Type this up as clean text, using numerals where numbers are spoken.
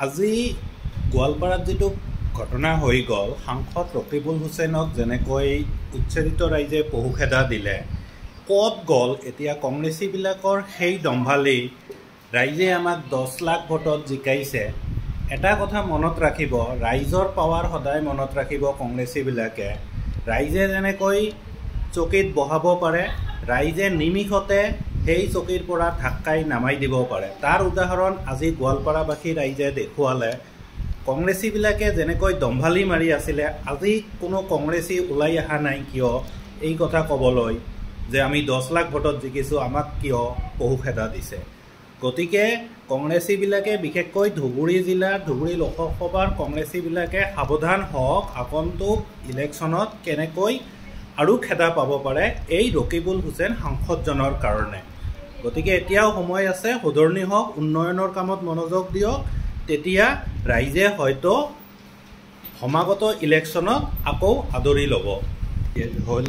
আজি গোৱালপাৰাত যেটো ঘটনা হৈ গ'ল সাংসদ ৰকিবুল হুছেইনক যেনেকৈ উচ্ছেদিত ৰাইজে পহুখেদা দিলে ক'ত গ'ল এতিয়া কংগ্ৰেছীবিলাকৰ সেই দম্ভালি ৰাইজে আমাক 10 লাখ ভোটত জিকাইছে এটা কথা মনত ৰাখিব ৰাইজৰ পাৱাৰ সদায় মনত ৰাখিব কংগ্ৰেছীবিলাকে ৰাইজে যেনেকৈ চকীত বহাব পাৰে ৰাইজে নিমিষতে সেই চকীৰ পৰা ধাক্কাই নামাই দিব পাৰে তাৰ উদাহৰণ আজি গোৱালপাৰাবাসী ৰাইজে দেখুৱালে কংগ্ৰেছীবিলাকে যেনেকৈ দম্ভালি মাৰি আছিলে আজি কোনো কংগ্ৰেছী ওলাই অহা নাই কিয় এই কথা ক'বলৈ যে আমি 10 লাখ ভোটত জিকিছোঁ আমাক কিয় পহুখেদা দিছে গতিকে কংগ্ৰেছীবিলাকে বিশেষকৈ ধুবুৰী জিলা ধুবুৰী লোকসভাৰ কংগ্ৰেছীবিলাকে সাৱধান হওক আগন্তুক ইলেকশ্যনত কেনেকৈ আৰু খেদা পাব পাৰে এই ৰকিবুল হুছেইন সাংসদজনৰ কাৰণে গতিকে এতিয়াও সময় আছে শুধৰণি হওক উন্নয়নৰ কামত মনোযোগ দিয়ক তেতিয়া ৰাইজে হয়তো সমাগত ইলেকশ্যনত আকৌ আদৰি ল'ব হ'ল